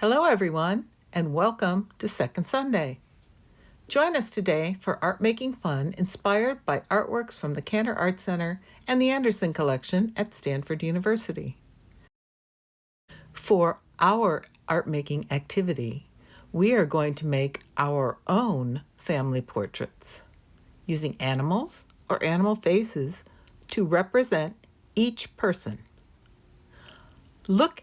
Hello everyone, and welcome to Second Sunday. Join us today for Art Making Fun inspired by artworks from the Cantor Art Center and the Anderson Collection at Stanford University. For our art making activity, we are going to make our own family portraits using animals or animal faces to represent each person. Look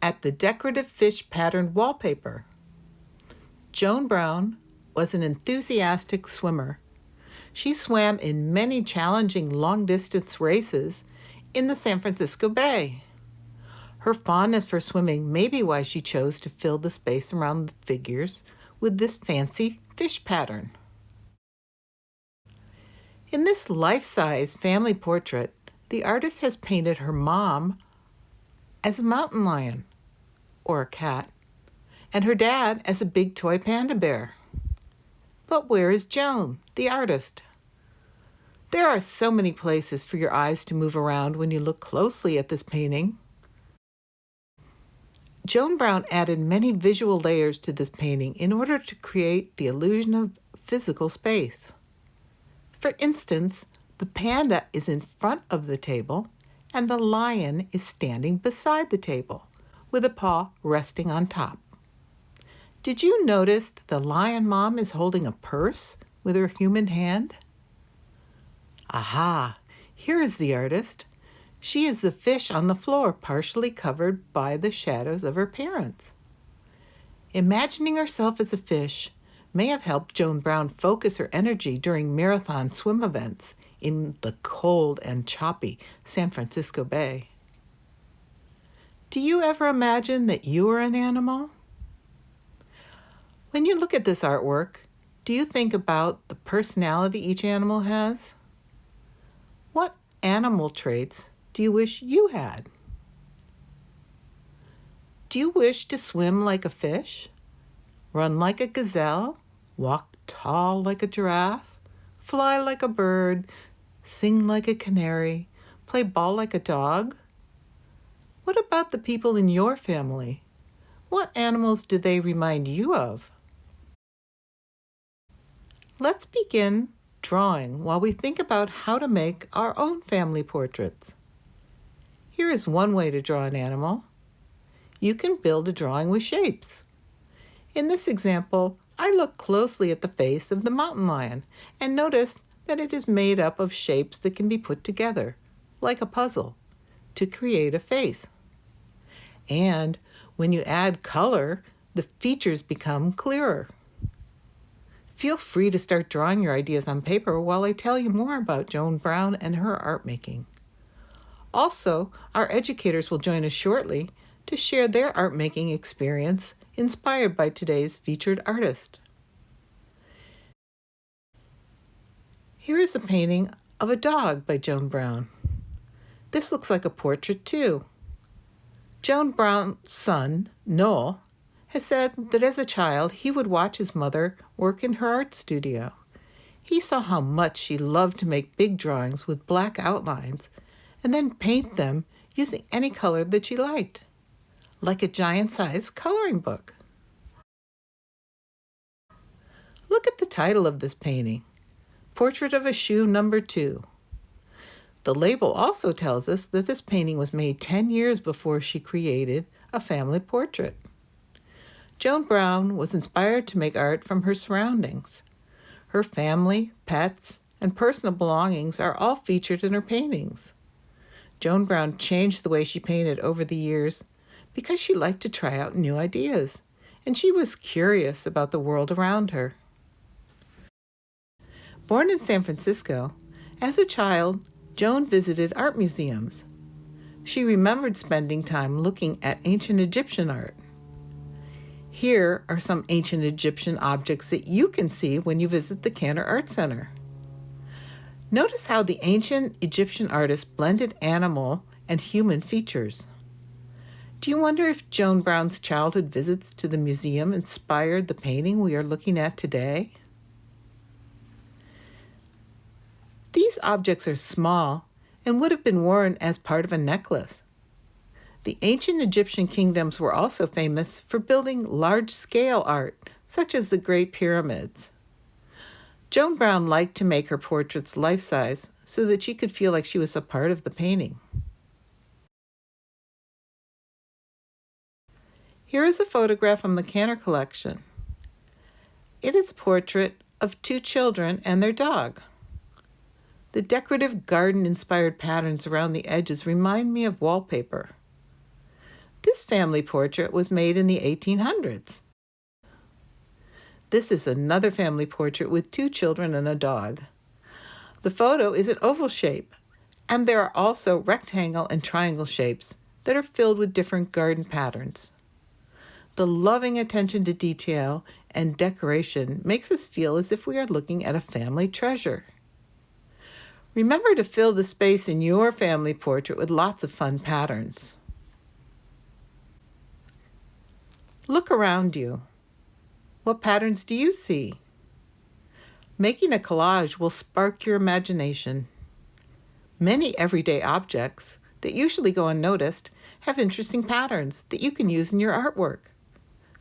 at the decorative fish patterned wallpaper. Joan Brown was an enthusiastic swimmer. She swam in many challenging long-distance races in the San Francisco Bay. Her fondness for swimming may be why she chose to fill the space around the figures with this fancy fish pattern. In this life-size family portrait, the artist has painted her mom as a mountain lion, or a cat, and her dad as a big toy panda bear. But where is Joan, the artist? There are so many places for your eyes to move around when you look closely at this painting. Joan Brown added many visual layers to this painting in order to create the illusion of physical space. For instance, the panda is in front of the table and the lion is standing beside the table with a paw resting on top. Did you notice that the lion mom is holding a purse with her human hand? Aha! Here is the artist. She is the fish on the floor, partially covered by the shadows of her parents. Imagining herself as a fish may have helped Joan Brown focus her energy during marathon swim events in the cold and choppy San Francisco Bay. Do you ever imagine that you are an animal? When you look at this artwork, do you think about the personality each animal has? What animal traits do you wish you had? Do you wish to swim like a fish, run like a gazelle, walk tall like a giraffe, fly like a bird, sing like a canary, play ball like a dog? What about the people in your family? What animals do they remind you of? Let's begin drawing while we think about how to make our own family portraits. Here is one way to draw an animal. You can build a drawing with shapes. In this example, I look closely at the face of the mountain lion and notice that it is made up of shapes that can be put together, like a puzzle, to create a face. And when you add color, the features become clearer. Feel free to start drawing your ideas on paper while I tell you more about Joan Brown and her art making. Also, our educators will join us shortly to share their art making experience inspired by today's featured artist. Here is a painting of a dog by Joan Brown. This looks like a portrait too. Joan Brown's son, Noel, has said that as a child he would watch his mother work in her art studio. He saw how much she loved to make big drawings with black outlines and then paint them using any color that she liked, like a giant-sized coloring book. Look at the title of this painting, Portrait of a Shoe Number 2. The label also tells us that this painting was made 10 years before she created a family portrait. Joan Brown was inspired to make art from her surroundings. Her family, pets, and personal belongings are all featured in her paintings. Joan Brown changed the way she painted over the years because she liked to try out new ideas, and she was curious about the world around her. Born in San Francisco, as a child, Joan visited art museums. She remembered spending time looking at ancient Egyptian art. Here are some ancient Egyptian objects that you can see when you visit the Cantor Art Center. Notice how the ancient Egyptian artists blended animal and human features. Do you wonder if Joan Brown's childhood visits to the museum inspired the painting we are looking at today? These objects are small and would have been worn as part of a necklace. The ancient Egyptian kingdoms were also famous for building large-scale art, such as the Great Pyramids. Joan Brown liked to make her portraits life-size so that she could feel like she was a part of the painting. Here is a photograph from the Cantor collection. It is a portrait of two children and their dog. The decorative garden-inspired patterns around the edges remind me of wallpaper. This family portrait was made in the 1800s. This is another family portrait with two children and a dog. The photo is an oval shape, and there are also rectangle and triangle shapes that are filled with different garden patterns. The loving attention to detail and decoration makes us feel as if we are looking at a family treasure. Remember to fill the space in your family portrait with lots of fun patterns. Look around you. What patterns do you see? Making a collage will spark your imagination. Many everyday objects that usually go unnoticed have interesting patterns that you can use in your artwork.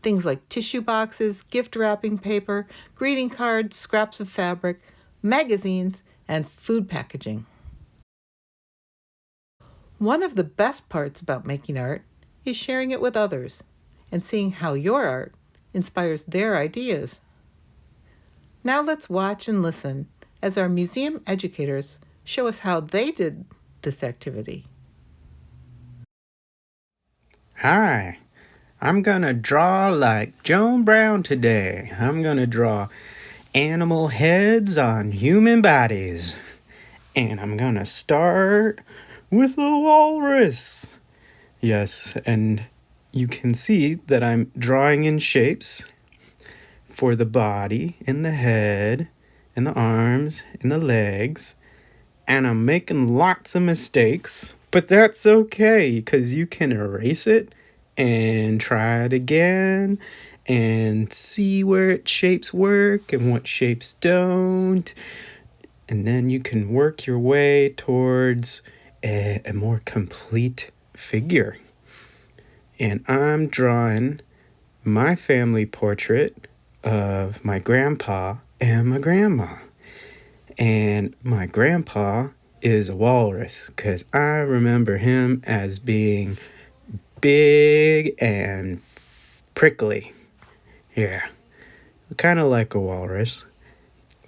Things like tissue boxes, gift wrapping paper, greeting cards, scraps of fabric, magazines, and food packaging. One of the best parts about making art is sharing it with others and seeing how your art inspires their ideas. Now let's watch and listen as our museum educators show us how they did this activity. Hi, I'm gonna draw like Joan Brown today. I'm gonna draw animal heads on human bodies. And I'm gonna start with the walrus. Yes, and you can see that I'm drawing in shapes for the body and the head and the arms and the legs. And I'm making lots of mistakes, but that's okay because you can erase it and try it again and see where its shapes work and what shapes don't. And then you can work your way towards a more complete figure. And I'm drawing my family portrait of my grandpa and my grandma. And my grandpa is a walrus because I remember him as being big and prickly. Yeah, kind of like a walrus.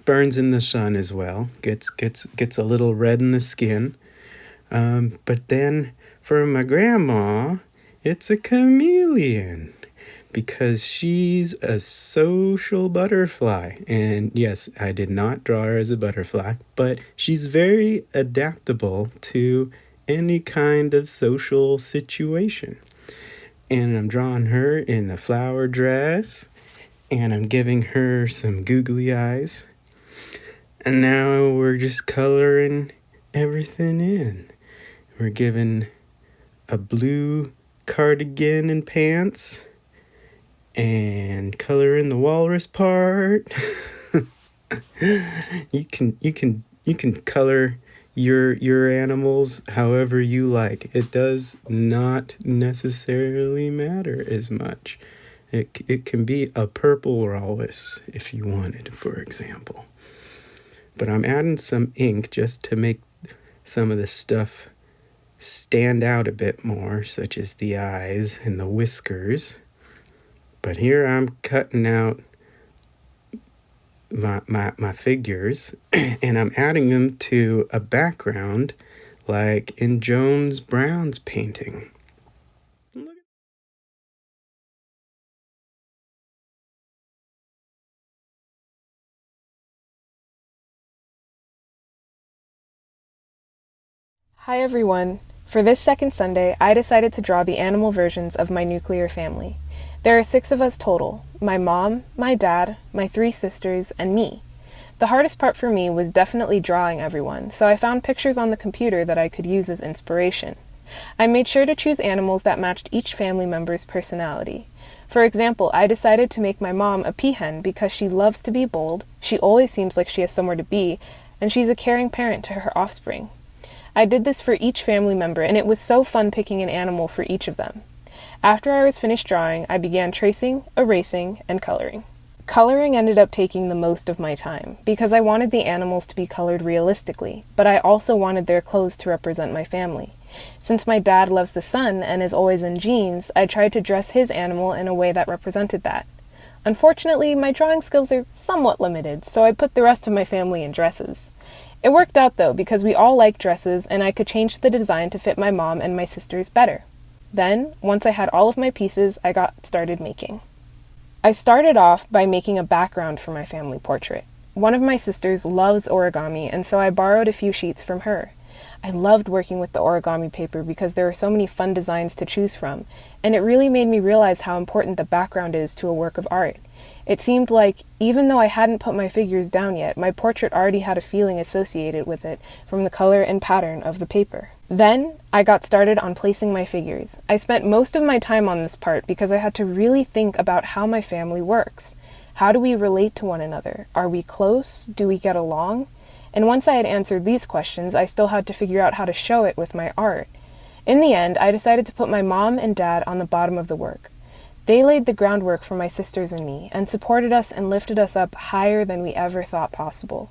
Burns in the sun as well. Gets a little red in the skin. But then for my grandma, it's a chameleon because she's a social butterfly. And yes, I did not draw her as a butterfly, but she's very adaptable to any kind of social situation. And I'm drawing her in a flower dress, and I'm giving her some googly eyes. And now we're just coloring everything in. We're giving a blue cardigan and pants and coloring the walrus part. You can color your animals however you like. It does not necessarily matter as much. It can be a purple walrus if you wanted, for example. But I'm adding some ink just to make some of the stuff stand out a bit more, such as the eyes and the whiskers. But here I'm cutting out my figures and I'm adding them to a background like in Joan Brown's painting. Hi everyone! For this second Sunday, I decided to draw the animal versions of my nuclear family. There are 6 of us total: my mom, my dad, my 3 sisters, and me. The hardest part for me was definitely drawing everyone, so I found pictures on the computer that I could use as inspiration. I made sure to choose animals that matched each family member's personality. For example, I decided to make my mom a peahen because she loves to be bold, she always seems like she has somewhere to be, and she's a caring parent to her offspring. I did this for each family member, and it was so fun picking an animal for each of them. After I was finished drawing, I began tracing, erasing, and coloring. Coloring ended up taking the most of my time, because I wanted the animals to be colored realistically, but I also wanted their clothes to represent my family. Since my dad loves the sun and is always in jeans, I tried to dress his animal in a way that represented that. Unfortunately, my drawing skills are somewhat limited, so I put the rest of my family in dresses. It worked out though, because we all like dresses and I could change the design to fit my mom and my sisters better. Then, once I had all of my pieces, I got started making. I started off by making a background for my family portrait. One of my sisters loves origami, and so I borrowed a few sheets from her. I loved working with the origami paper because there are so many fun designs to choose from, and it really made me realize how important the background is to a work of art. It seemed like, even though I hadn't put my figures down yet, my portrait already had a feeling associated with it from the color and pattern of the paper. Then, I got started on placing my figures. I spent most of my time on this part because I had to really think about how my family works. How do we relate to one another? Are we close? Do we get along? And once I had answered these questions, I still had to figure out how to show it with my art. In the end, I decided to put my mom and dad on the bottom of the work. They laid the groundwork for my sisters and me, and supported us and lifted us up higher than we ever thought possible.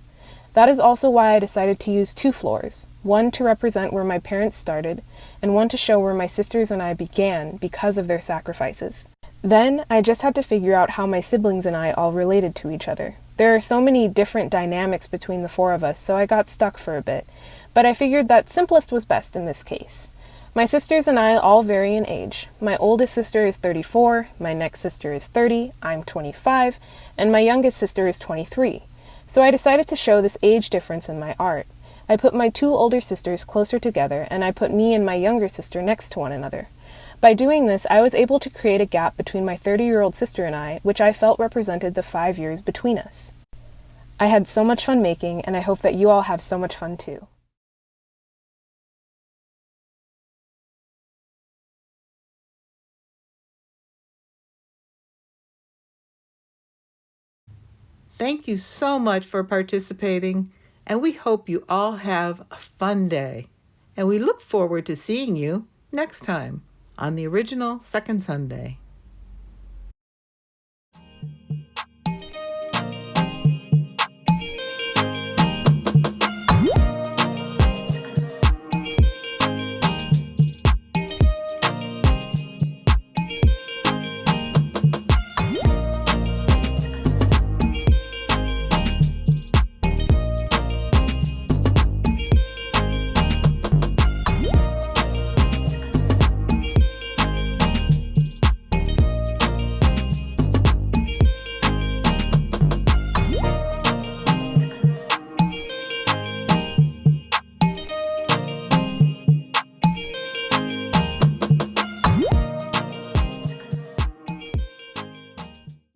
That is also why I decided to use 2 floors, one to represent where my parents started, and one to show where my sisters and I began because of their sacrifices. Then, I just had to figure out how my siblings and I all related to each other. There are so many different dynamics between the 4 of us, so I got stuck for a bit, but I figured that simplest was best in this case. My sisters and I all vary in age. My oldest sister is 34, my next sister is 30, I'm 25, and my youngest sister is 23. So I decided to show this age difference in my art. I put my 2 older sisters closer together, and I put me and my younger sister next to one another. By doing this, I was able to create a gap between my 30-year-old sister and I, which I felt represented the 5 years between us. I had so much fun making, and I hope that you all have so much fun too. Thank you so much for participating, and we hope you all have a fun day. And we look forward to seeing you next time on the original Second Sunday.